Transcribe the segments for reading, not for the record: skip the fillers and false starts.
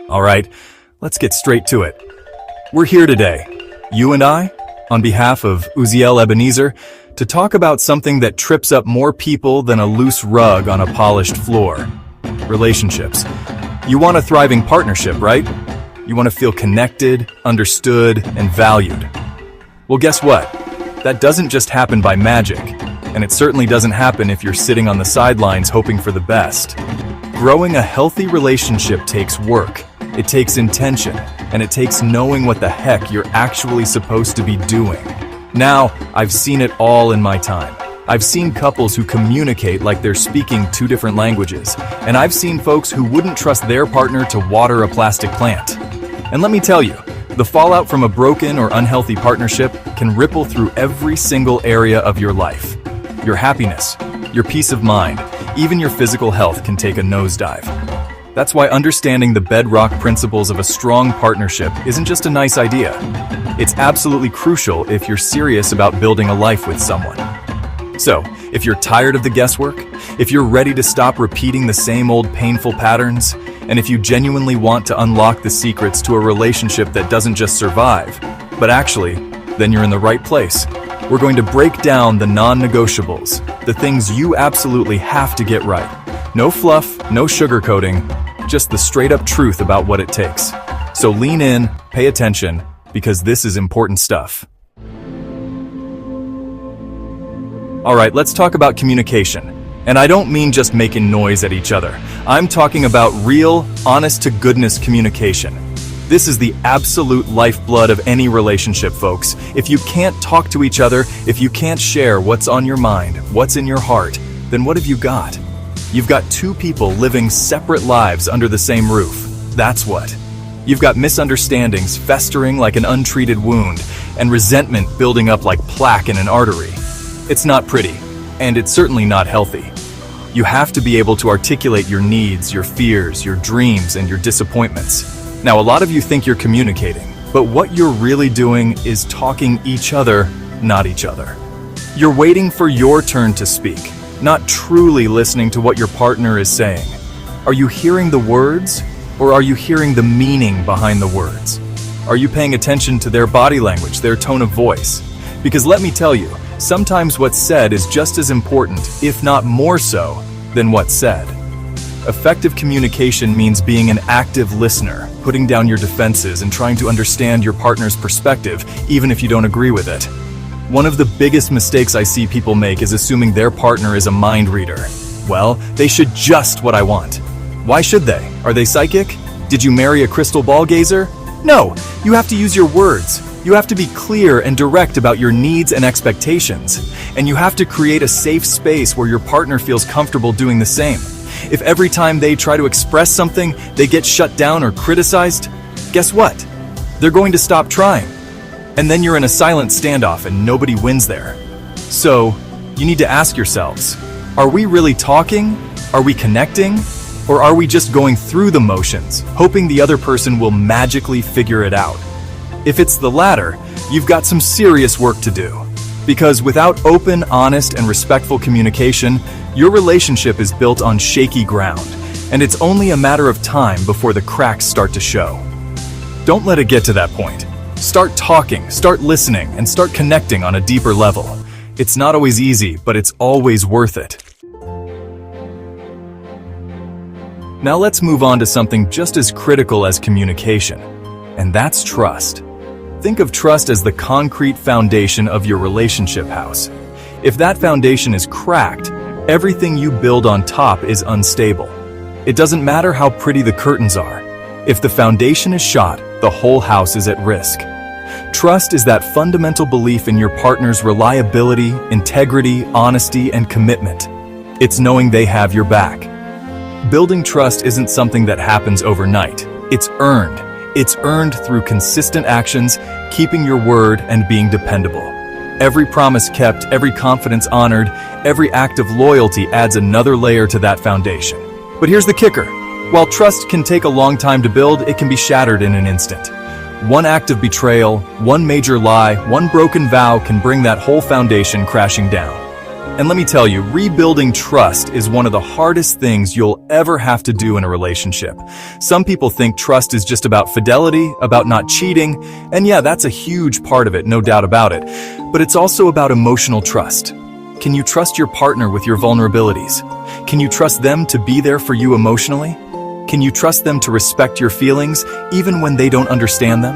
All right, let's get straight to it. We're here today, you and I, on behalf of Uziel Ebenezer, to talk about something that trips up more people than a loose rug on a polished floor. Relationships. You want a thriving partnership, right? You want to feel connected, understood, and valued. Well, guess what? That doesn't just happen by magic, and it certainly doesn't happen if you're sitting on the sidelines hoping for the best. Growing a healthy relationship takes work. It takes intention, and it takes knowing what the heck you're actually supposed to be doing. Now, I've seen it all in my time. I've seen couples who communicate like they're speaking two different languages, and I've seen folks who wouldn't trust their partner to water a plastic plant. And let me tell you, the fallout from a broken or unhealthy partnership can ripple through every single area of your life. Your happiness, your peace of mind, even your physical health can take a nosedive. That's why understanding the bedrock principles of a strong partnership isn't just a nice idea. It's absolutely crucial if you're serious about building a life with someone. So, if you're tired of the guesswork, if you're ready to stop repeating the same old painful patterns, and if you genuinely want to unlock the secrets to a relationship that doesn't just survive, but actually, then you're in the right place. We're going to break down the non-negotiables, the things you absolutely have to get right. No fluff, no sugarcoating, just the straight-up truth about what it takes. So lean in, pay attention, because this is important stuff. All right, let's talk about communication. And I don't mean just making noise at each other. I'm talking about real, honest-to-goodness communication. This is the absolute lifeblood of any relationship, folks. If you can't talk to each other, if you can't share what's on your mind, what's in your heart, then what have you got? You've got two people living separate lives under the same roof. That's what. You've got misunderstandings festering like an untreated wound, and resentment building up like plaque in an artery. It's not pretty, and it's certainly not healthy. You have to be able to articulate your needs, your fears, your dreams, and your disappointments. Now, a lot of you think you're communicating, but what you're really doing is talking each other, not each other. You're waiting for your turn to speak, not truly listening to what your partner is saying. Are you hearing the words, or are you hearing the meaning behind the words? Are you paying attention to their body language, their tone of voice? Because let me tell you, sometimes what's said is just as important, if not more so, than what's said. Effective communication means being an active listener, putting down your defenses and trying to understand your partner's perspective, even if you don't agree with it. One of the biggest mistakes I see people make is assuming their partner is a mind reader. Well, they should just what I want. Why should they? Are they psychic? Did you marry a crystal ball gazer? No, you have to use your words. You have to be clear and direct about your needs and expectations. And you have to create a safe space where your partner feels comfortable doing the same. If every time they try to express something, they get shut down or criticized, guess what? They're going to stop trying. And then you're in a silent standoff and nobody wins there. So, you need to ask yourselves, are we really talking? Are we connecting? Or are we just going through the motions, hoping the other person will magically figure it out? If it's the latter, you've got some serious work to do. Because without open, honest, and respectful communication, your relationship is built on shaky ground, and it's only a matter of time before the cracks start to show. Don't let it get to that point. Start talking, start listening, and start connecting on a deeper level. It's not always easy, but it's always worth it. Now let's move on to something just as critical as communication, and that's trust. Think of trust as the concrete foundation of your relationship house. If that foundation is cracked, everything you build on top is unstable. It doesn't matter how pretty the curtains are. If the foundation is shot, the whole house is at risk. Trust is that fundamental belief in your partner's reliability, integrity, honesty, and commitment. It's knowing they have your back. Building trust isn't something that happens overnight. It's earned. It's earned through consistent actions, keeping your word, and being dependable. Every promise kept, every confidence honored, every act of loyalty adds another layer to that foundation. But here's the kicker. While trust can take a long time to build, it can be shattered in an instant. One act of betrayal, one major lie, one broken vow can bring that whole foundation crashing down. And let me tell you, rebuilding trust is one of the hardest things you'll ever have to do in a relationship. Some people think trust is just about fidelity, about not cheating, and yeah, that's a huge part of it, no doubt about it. But it's also about emotional trust. Can you trust your partner with your vulnerabilities? Can you trust them to be there for you emotionally? Can you trust them to respect your feelings, even when they don't understand them?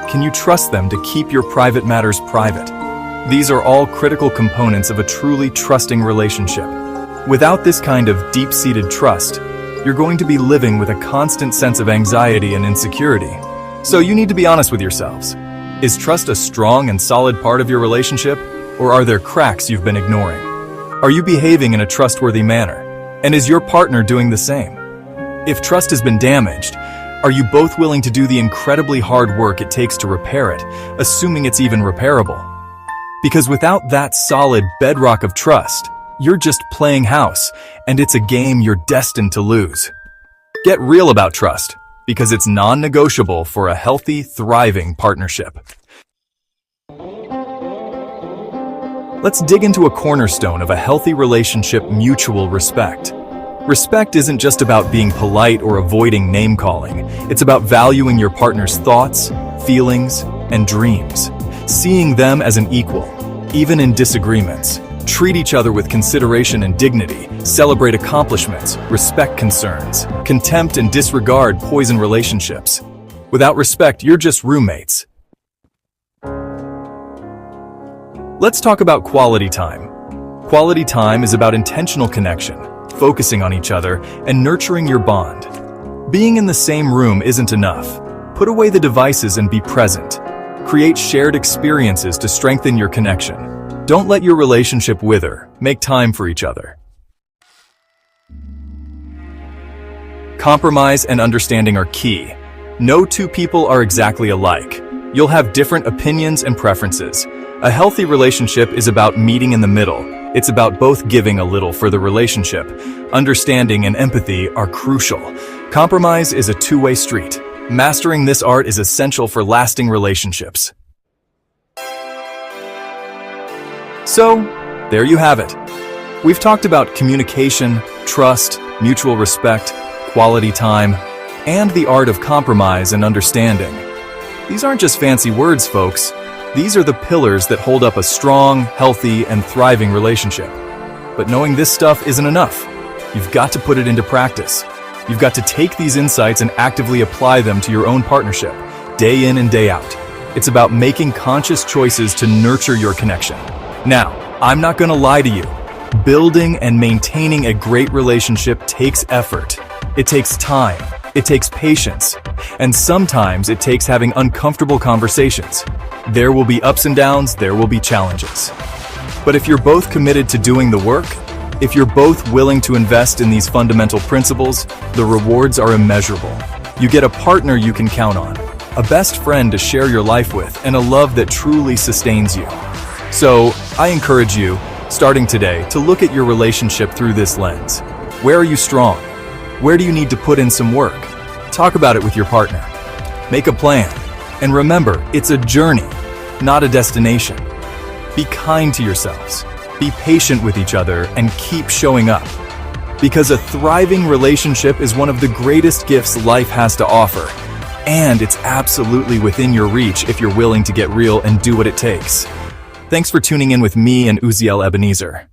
Can you trust them to keep your private matters private? These are all critical components of a truly trusting relationship. Without this kind of deep-seated trust, you're going to be living with a constant sense of anxiety and insecurity. So you need to be honest with yourselves. Is trust a strong and solid part of your relationship, or are there cracks you've been ignoring? Are you behaving in a trustworthy manner? And is your partner doing the same? If trust has been damaged, are you both willing to do the incredibly hard work it takes to repair it, assuming it's even repairable? Because without that solid bedrock of trust, you're just playing house, and it's a game you're destined to lose. Get real about trust, because it's non-negotiable for a healthy, thriving partnership. Let's dig into a cornerstone of a healthy relationship: mutual respect. Respect isn't just about being polite or avoiding name-calling. It's about valuing your partner's thoughts, feelings, and dreams. Seeing them as an equal, even in disagreements. Treat each other with consideration and dignity. Celebrate accomplishments, respect concerns. Contempt and disregard poison relationships. Without respect, you're just roommates. Let's talk about quality time. Quality time is about intentional connection, focusing on each other, and nurturing your bond. Being in the same room isn't enough. Put away the devices and be present. Create shared experiences to strengthen your connection. Don't let your relationship wither. Make time for each other. Compromise and understanding are key. No two people are exactly alike. You'll have different opinions and preferences. A healthy relationship is about meeting in the middle. It's about both giving a little for the relationship. Understanding and empathy are crucial. Compromise is a two-way street. Mastering this art is essential for lasting relationships. So, there you have it. We've talked about communication, trust, mutual respect, quality time, and the art of compromise and understanding. These aren't just fancy words, folks. These are the pillars that hold up a strong, healthy, and thriving relationship. But knowing this stuff isn't enough. You've got to put it into practice. You've got to take these insights and actively apply them to your own partnership, day in and day out. It's about making conscious choices to nurture your connection. Now, I'm not going to lie to you. Building and maintaining a great relationship takes effort. It takes time. It takes patience. And sometimes it takes having uncomfortable conversations. There will be ups and downs, there will be challenges. But if you're both committed to doing the work, if you're both willing to invest in these fundamental principles, the rewards are immeasurable. You get a partner you can count on, a best friend to share your life with, and a love that truly sustains you. So, I encourage you, starting today, to look at your relationship through this lens. Where are you strong? Where do you need to put in some work? Talk about it with your partner. Make a plan. And remember, it's a journey, not a destination. Be kind to yourselves. Be patient with each other and keep showing up. Because a thriving relationship is one of the greatest gifts life has to offer. And it's absolutely within your reach if you're willing to get real and do what it takes. Thanks for tuning in with me and Uziel Ebenezer.